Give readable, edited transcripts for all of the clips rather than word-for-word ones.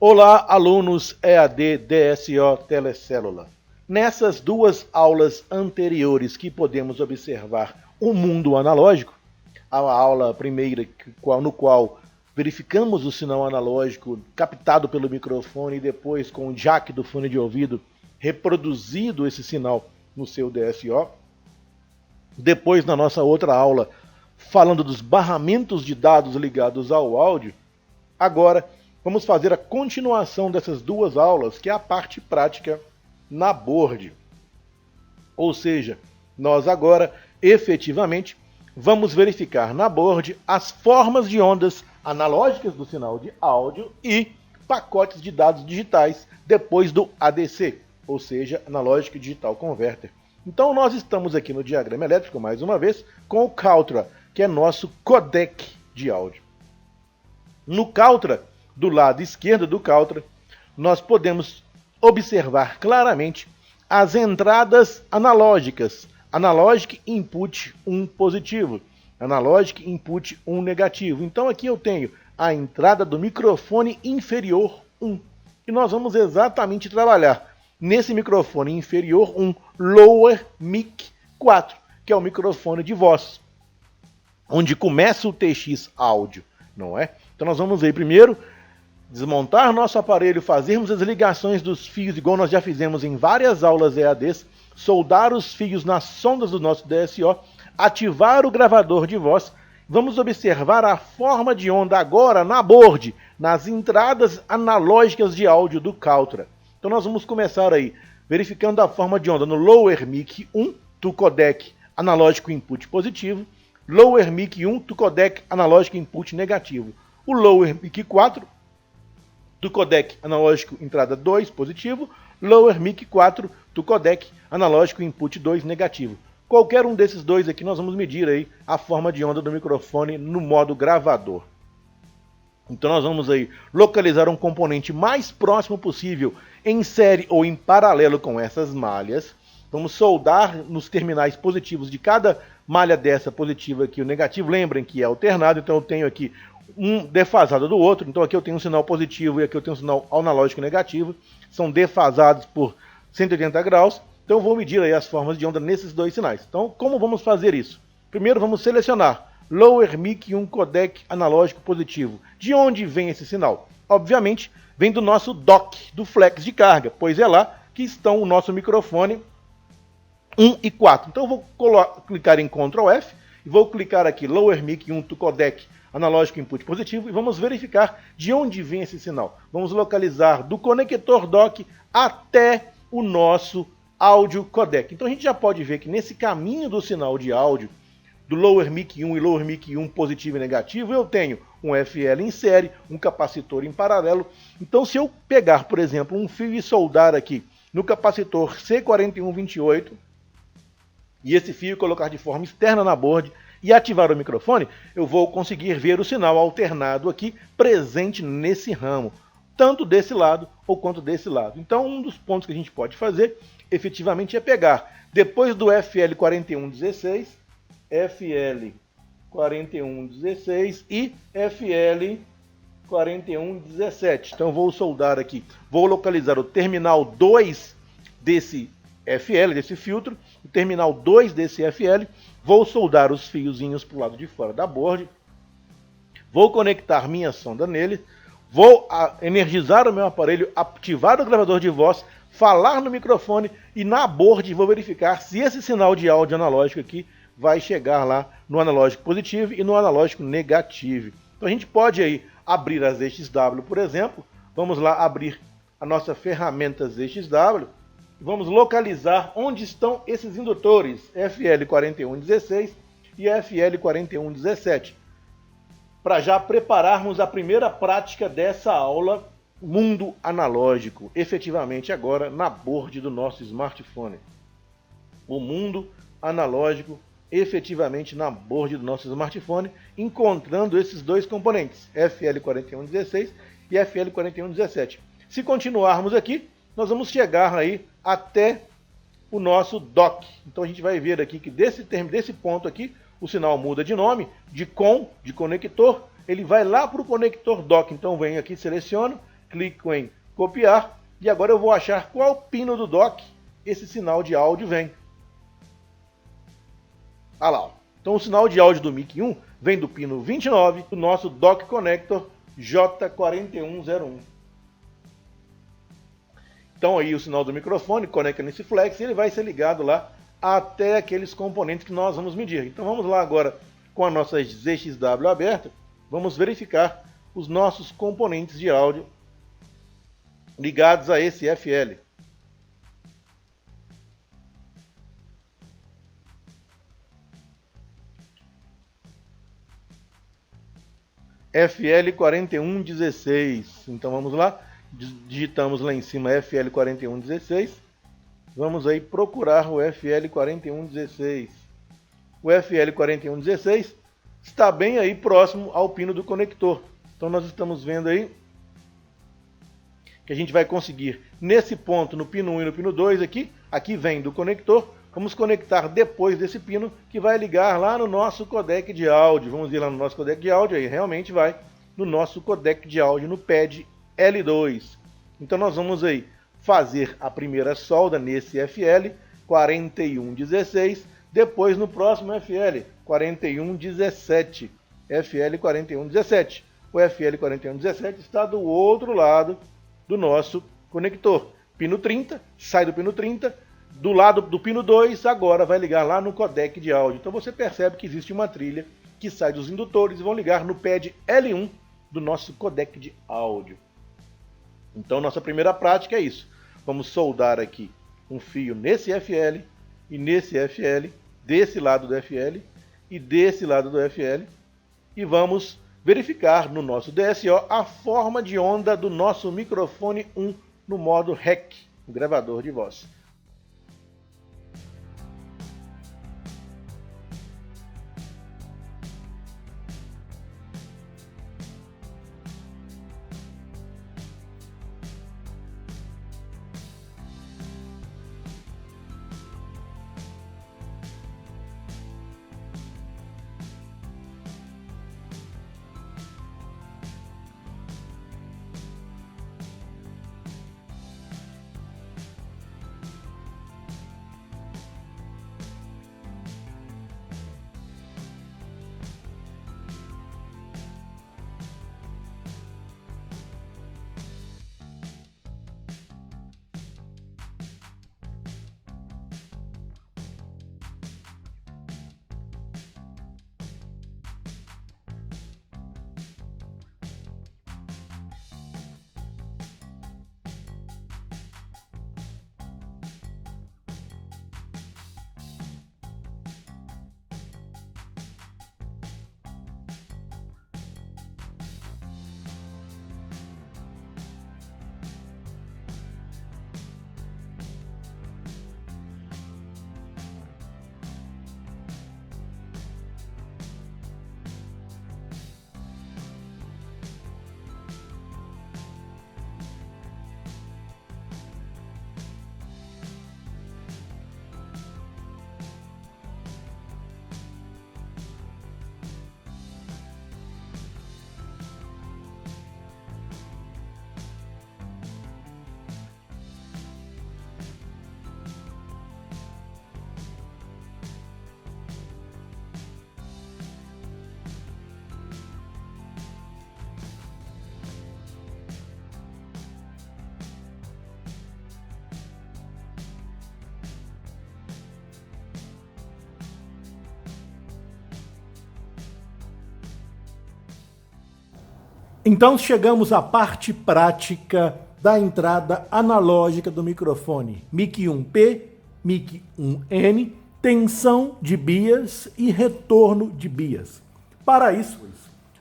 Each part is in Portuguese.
Olá, alunos EAD DSO Telecélula. Nessas duas aulas anteriores que podemos observar o mundo analógico, a aula primeira no qual verificamos o sinal analógico captado pelo microfone e depois com o jack do fone de ouvido reproduzido esse sinal no seu DSO. Depois, na nossa outra aula, falando dos barramentos de dados ligados ao áudio, agora vamos fazer a continuação dessas duas aulas, que é a parte prática na board. Ou seja, nós agora, efetivamente, vamos verificar na board as formas de ondas analógicas do sinal de áudio e pacotes de dados digitais depois do ADC, ou seja, Analógico Digital Converter. Então nós estamos aqui no diagrama elétrico, mais uma vez, com o Caltra, que é nosso codec de áudio. No Caltra, do lado esquerdo do Caltra, nós podemos observar claramente as entradas analógicas. Analógico Input 1 positivo, Analógico Input 1 negativo. Então aqui eu tenho a entrada do microfone inferior 1. E nós vamos exatamente trabalhar nesse microfone inferior 1, Lower Mic 4, que é o microfone de voz, onde começa o TX áudio, não é? Então nós vamos ver primeiro, desmontar nosso aparelho, fazermos as ligações dos fios, igual nós já fizemos em várias aulas EADs, soldar os fios nas sondas do nosso DSO, ativar o gravador de voz. Vamos observar a forma de onda agora na board, nas entradas analógicas de áudio do Caltra. Então nós vamos começar aí, verificando a forma de onda no Lower Mic 1, do codec analógico input positivo, Lower Mic 1, do codec analógico input negativo. O Lower Mic 4, do codec analógico entrada 2 positivo, Lower Mic 4, do codec analógico input 2 negativo. Qualquer um desses dois aqui nós vamos medir aí a forma de onda do microfone no modo gravador. Então nós vamos aí localizar um componente mais próximo possível em série ou em paralelo com essas malhas. Vamos soldar nos terminais positivos de cada malha dessa positiva aqui o negativo. Lembrem que é alternado, então eu tenho aqui um defasado do outro. Então aqui eu tenho um sinal positivo e aqui eu tenho um sinal analógico negativo. São defasados por 180 graus. Então eu vou medir aí as formas de onda nesses dois sinais. Então como vamos fazer isso? Primeiro vamos selecionar Lower Mic 1 codec analógico positivo. De onde vem esse sinal? Obviamente, vem do nosso dock, do flex de carga, pois é lá que estão o nosso microfone 1 e 4. Então eu vou clicar em Ctrl F e vou clicar aqui Lower Mic 1 to codec analógico input positivo e vamos verificar de onde vem esse sinal. Vamos localizar do conector dock até o nosso áudio codec. Então a gente já pode ver que nesse caminho do sinal de áudio do Lower Mic 1 e Lower Mic 1 positivo e negativo, eu tenho um FL em série, um capacitor em paralelo. Então se eu pegar, por exemplo, um fio e soldar aqui no capacitor C4128, e esse fio colocar de forma externa na board e ativar o microfone, eu vou conseguir ver o sinal alternado aqui presente nesse ramo, tanto desse lado ou quanto desse lado. Então um dos pontos que a gente pode fazer efetivamente é pegar, depois do FL4116, FL4116 e FL4117. Então vou soldar aqui, vou localizar o terminal 2 desse FL, desse filtro, o terminal 2 desse FL, vou soldar os fiozinhos para o lado de fora da board, vou conectar minha sonda nele, vou energizar o meu aparelho, ativar o gravador de voz, falar no microfone e na board vou verificar se esse sinal de áudio analógico aqui vai chegar lá no analógico positivo e no analógico negativo. Então a gente pode aí abrir as ZXW, por exemplo. Vamos lá abrir a nossa ferramenta ZXW. Vamos localizar onde estão esses indutores FL4116 e FL4117. Para já prepararmos a primeira prática dessa aula mundo analógico, efetivamente agora na board do nosso smartphone. O mundo analógico efetivamente na board do nosso smartphone, encontrando esses dois componentes, FL4116 e FL4117. Se continuarmos aqui, nós vamos chegar aí até o nosso dock. Então a gente vai ver aqui que desse ponto aqui, o sinal muda de nome, de conector, ele vai lá para o conector dock. Então venho aqui, seleciono, clico em copiar e agora eu vou achar qual pino do dock esse sinal de áudio vem. Ah lá, ó. Então o sinal de áudio do MIC-1 vem do pino 29 do nosso dock connector J4101. Então aí o sinal do microfone conecta nesse flex e ele vai ser ligado lá até aqueles componentes que nós vamos medir. Então vamos lá agora com a nossa ZXW aberta, vamos verificar os nossos componentes de áudio ligados a esse FL. FL4116. Então vamos lá, digitamos lá em cima FL4116. Vamos aí procurar o FL4116. O FL4116 está bem aí próximo ao pino do conector. Então nós estamos vendo aí que a gente vai conseguir nesse ponto, no pino 1 e no pino 2 aqui vem do conector. Vamos conectar depois desse pino, que vai ligar lá no nosso codec de áudio. Vamos ir lá no nosso codec de áudio, aí realmente vai no nosso codec de áudio, no pad L2. Então nós vamos aí fazer a primeira solda nesse FL 4116, depois no próximo FL 4117. FL 4117. O FL 4117 está do outro lado do nosso conector. Pino 30, sai do pino 30, do lado do pino 2, agora vai ligar lá no codec de áudio. Então você percebe que existe uma trilha que sai dos indutores e vão ligar no pad L1 do nosso codec de áudio. Então nossa primeira prática é isso. Vamos soldar aqui um fio nesse FL e nesse FL, desse lado do FL e desse lado do FL, e vamos verificar no nosso DSO a forma de onda do nosso microfone 1 no modo REC, o gravador de voz. Então chegamos à parte prática da entrada analógica do microfone MIC-1P, MIC-1N, tensão de bias e retorno de bias. Para isso,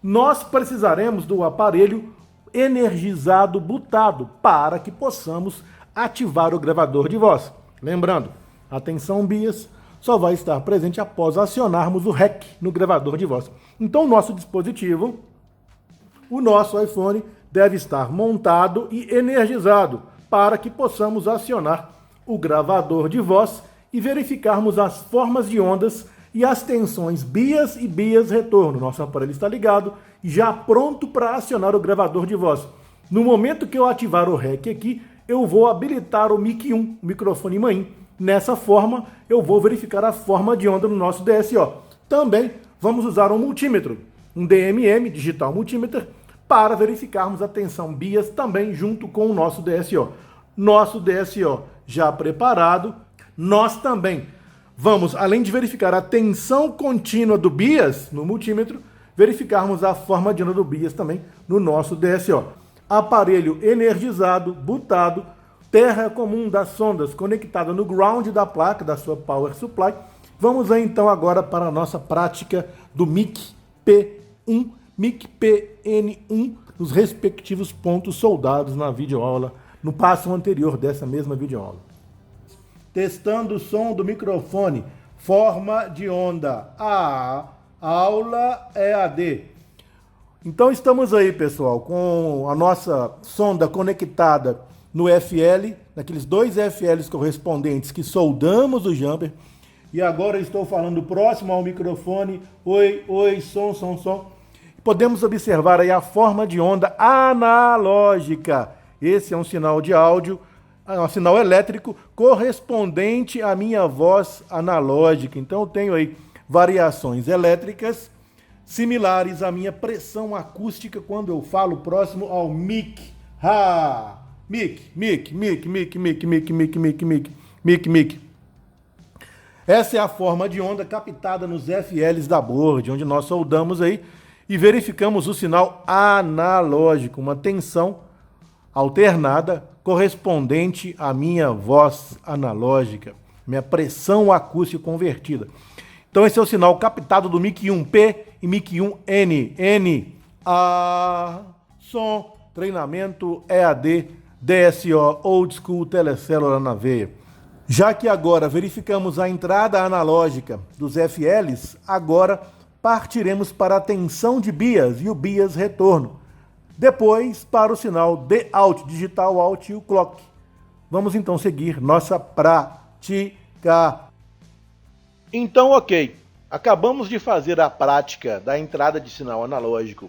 nós precisaremos do aparelho energizado butado para que possamos ativar o gravador de voz. Lembrando, a tensão bias só vai estar presente após acionarmos o REC no gravador de voz. Então o nosso dispositivo, o nosso iPhone, deve estar montado e energizado para que possamos acionar o gravador de voz e verificarmos as formas de ondas e as tensões bias e bias retorno. Nosso aparelho está ligado e já pronto para acionar o gravador de voz. No momento que eu ativar o REC aqui, eu vou habilitar o mic 1, o microfone main. Nessa forma, eu vou verificar a forma de onda no nosso DSO. Também vamos usar um multímetro, um DMM, Digital Multimeter, para verificarmos a tensão bias também junto com o nosso DSO. Nosso DSO já preparado, nós também vamos, além de verificar a tensão contínua do bias no multímetro, verificarmos a forma de onda do bias também no nosso DSO. Aparelho energizado, butado, terra comum das sondas conectada no ground da placa da sua power supply. Vamos aí, então agora para a nossa prática do mic P1, mic PN1, nos respectivos pontos soldados na videoaula, no passo anterior dessa mesma videoaula. Testando o som do microfone, forma de onda A, aula EAD. Então estamos aí, pessoal, com a nossa sonda conectada no FL, naqueles dois FLs correspondentes que soldamos o jumper. E agora eu estou falando próximo ao microfone. Oi, oi, som, som, som. Podemos observar aí a forma de onda analógica. Esse é um sinal de áudio, um sinal elétrico correspondente à minha voz analógica. Então eu tenho aí variações elétricas similares à minha pressão acústica quando eu falo próximo ao mic. Ha! Mic, mic, mic, mic, mic, mic, mic, mic, mic, mic, mic. Essa é a forma de onda captada nos FLs da board, onde nós soldamos aí e verificamos o sinal analógico, uma tensão alternada correspondente à minha voz analógica, minha pressão acústica convertida. Então esse é o sinal captado do mic 1P e mic 1N. N, A, som, treinamento EAD, DSO, Old School, telecélula na veia. Já que agora verificamos a entrada analógica dos FLs, agora partiremos para a tensão de bias e o bias retorno. Depois para o sinal D-Out, digital out e o clock. Vamos então seguir nossa prática. Então, ok, acabamos de fazer a prática da entrada de sinal analógico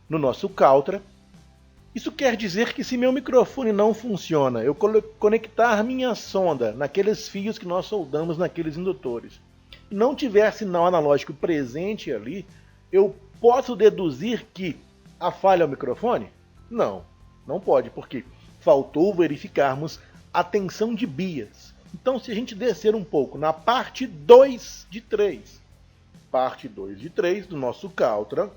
no nosso Caltra. Isso quer dizer que se meu microfone não funciona, eu conectar minha sonda naqueles fios que nós soldamos naqueles indutores, e não tiver sinal analógico presente ali, eu posso deduzir que a falha é o microfone? Não, não pode, porque faltou verificarmos a tensão de bias. Então, se a gente descer um pouco na parte 2 de 3, parte 2 de 3 do nosso Caltra,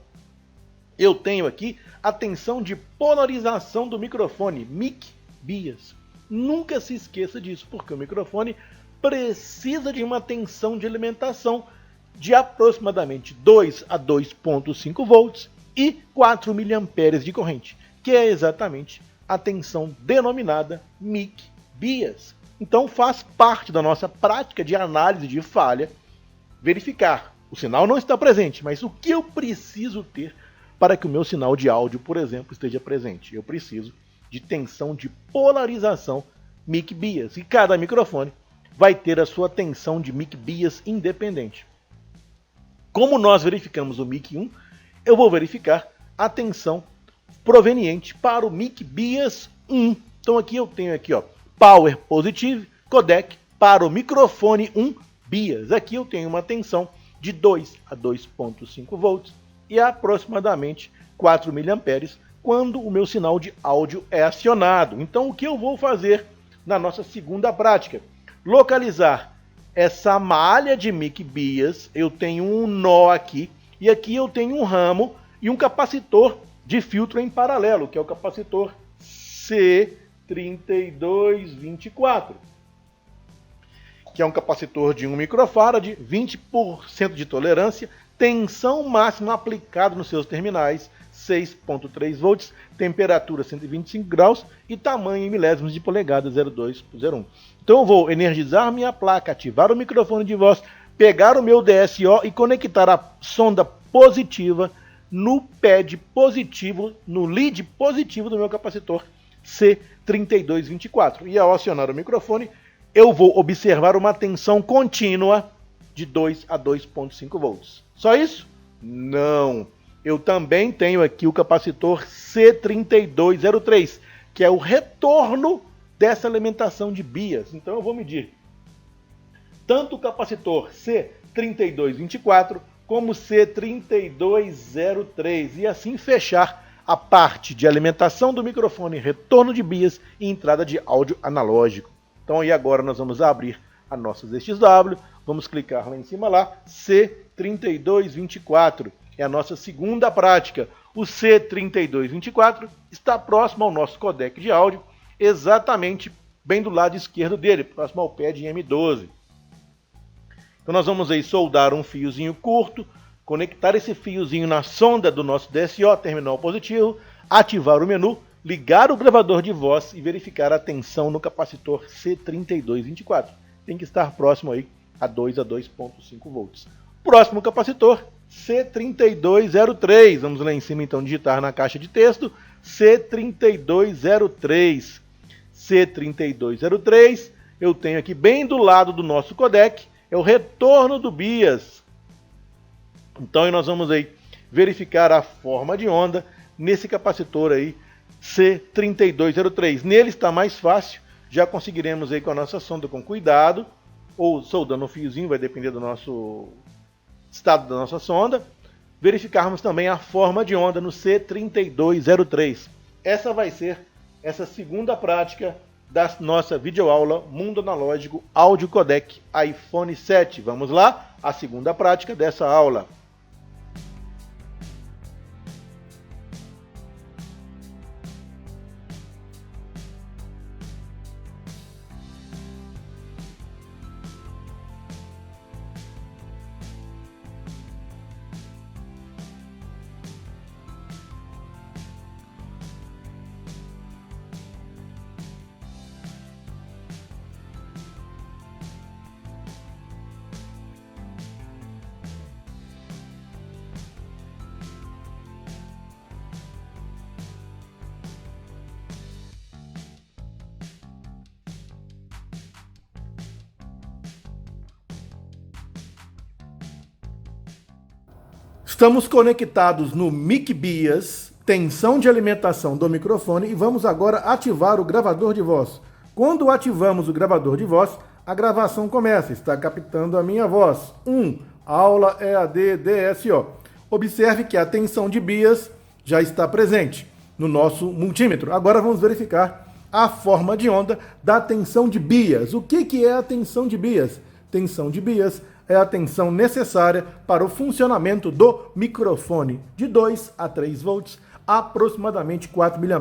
eu tenho aqui a tensão de polarização do microfone, mic bias. Nunca se esqueça disso, porque o microfone precisa de uma tensão de alimentação de aproximadamente 2 a 2,5 volts e 4 mA de corrente, que é exatamente a tensão denominada mic bias. Então faz parte da nossa prática de análise de falha verificar. O sinal não está presente, mas o que eu preciso ter para que o meu sinal de áudio, por exemplo, esteja presente? Eu preciso de tensão de polarização mic bias. E cada microfone vai ter a sua tensão de mic bias independente. Como nós verificamos o mic 1, eu vou verificar a tensão proveniente para o mic bias 1. Então aqui eu tenho aqui, ó, Power Positive Codec para o microfone 1 bias. Aqui eu tenho uma tensão de 2 a 2,5 volts e aproximadamente 4 mA quando o meu sinal de áudio é acionado. Então o que eu vou fazer na nossa segunda prática? Localizar essa malha de mic bias. Eu tenho um nó aqui e aqui eu tenho um ramo e um capacitor de filtro em paralelo, que é o capacitor C3224, que é um capacitor de 1 microfarad, 20% de tolerância, tensão máxima aplicada nos seus terminais, 6,3 volts, temperatura 125 graus e tamanho em milésimos de polegada, 0,2 por 0,1. Então eu vou energizar minha placa, ativar o microfone de voz, pegar o meu DSO e conectar a sonda positiva no pad positivo, no lead positivo do meu capacitor C3224. E ao acionar o microfone, eu vou observar uma tensão contínua de 2 a 2,5 volts. Só isso? Não. eu também tenho aqui o capacitor C3203, que é o retorno dessa alimentação de bias. Então eu vou medir tanto o capacitor C3224 como C3203 e assim fechar a parte de alimentação do microfone, retorno de bias e entrada de áudio analógico. Então aí agora nós vamos abrir a nossa ZXW, vamos clicar lá em cima lá, C3224, é a nossa segunda prática. O C3224 está próximo ao nosso codec de áudio, exatamente bem do lado esquerdo dele, próximo ao pad M12. Então nós vamos aí soldar um fiozinho curto, conectar esse fiozinho na sonda do nosso DSO, terminal positivo, ativar o menu, ligar o gravador de voz e verificar a tensão no capacitor C3224. Tem que estar próximo aí a 2 a 2.5 volts. Próximo capacitor, C3203. Vamos lá em cima então digitar na caixa de texto, C3203. C3203, eu tenho aqui bem do lado do nosso codec, é o retorno do bias. Então nós vamos aí verificar a forma de onda nesse capacitor aí C3203. Nele está mais fácil, já conseguiremos aí com a nossa sonda com cuidado, ou soldando um fiozinho, vai depender do nosso estado da nossa sonda, verificarmos também a forma de onda no C3203. Essa vai ser essa segunda prática da nossa videoaula Mundo Analógico Áudio Codec iPhone 7. Vamos lá, a segunda prática dessa aula. Estamos conectados no Mic Bias, tensão de alimentação do microfone, e vamos agora ativar o gravador de voz. Quando ativamos o gravador de voz, a gravação começa, está captando a minha voz. Aula EAD DSO. Observe que a tensão de bias já está presente no nosso multímetro. Agora vamos verificar a forma de onda da tensão de bias. O que é a tensão de bias? Tensão de bias é a tensão necessária para o funcionamento do microfone, de 2 a 3 volts, aproximadamente 4 mA.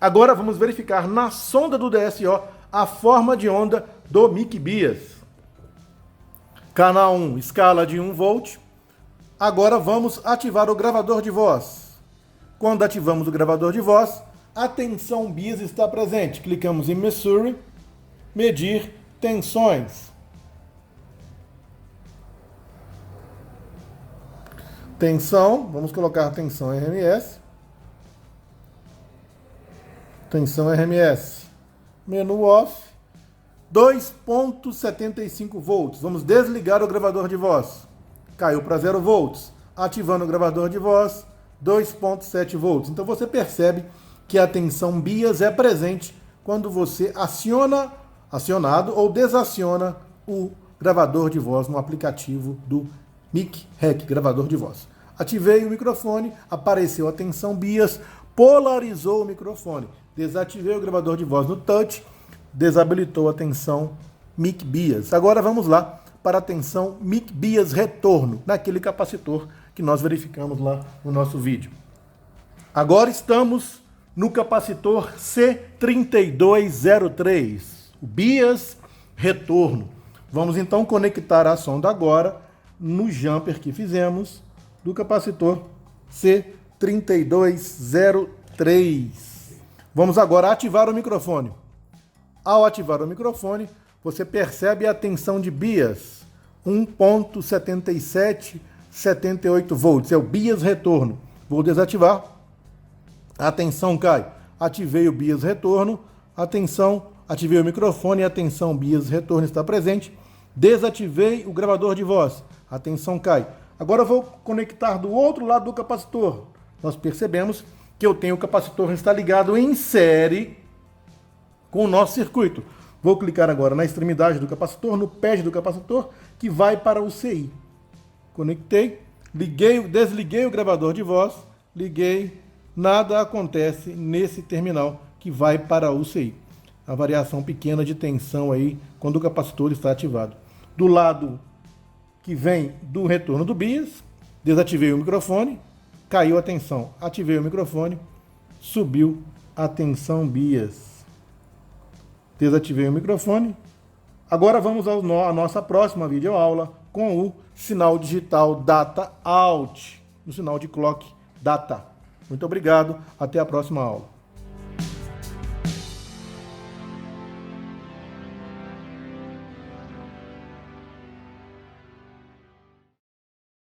Agora vamos verificar na sonda do DSO a forma de onda do Mic Bias. Canal 1, escala de 1 volt. Agora vamos ativar o gravador de voz. Quando ativamos o gravador de voz, a tensão bias está presente. Clicamos em Measure, medir tensões. Tensão, vamos colocar a tensão RMS. Tensão RMS. Menu off. 2.75 volts. Vamos desligar o gravador de voz. Caiu para 0 volts. Ativando o gravador de voz, 2.7 volts. Então você percebe que a tensão bias é presente quando você acionado ou desaciona o gravador de voz no aplicativo do Mic Rec, gravador de voz. Ativei o microfone, apareceu a tensão bias, polarizou o microfone. Desativei o gravador de voz no touch, desabilitou a tensão Mic Bias. Agora vamos lá para a tensão Mic Bias retorno, naquele capacitor que nós verificamos lá no nosso vídeo. Agora estamos no capacitor C3203, o Bias retorno. Vamos então conectar a sonda agora no jumper que fizemos do capacitor C3203. Vamos agora ativar o microfone. Ao ativar o microfone, você percebe a tensão de bias, 1.7778 volts, é o bias retorno. Vou desativar, a tensão cai. Ativei o bias retorno, ativei o microfone e a tensão bias retorno está presente. Desativei o gravador de voz, a tensão cai. Agora eu vou conectar do outro lado do capacitor. Nós percebemos que eu tenho o capacitor está ligado em série com o nosso circuito. Vou clicar agora na extremidade do capacitor, no pad do capacitor, que vai para o CI. Conectei, desliguei o gravador de voz, liguei, nada acontece nesse terminal que vai para o CI. A variação pequena de tensão aí quando o capacitor está ativado. Do lado que vem do retorno do BIAS, desativei o microfone, caiu a tensão. Ativei o microfone, subiu a tensão BIAS. Desativei o microfone. Agora vamos à nossa próxima videoaula com o sinal digital Data Out, o sinal de clock Data. Muito obrigado, até a próxima aula.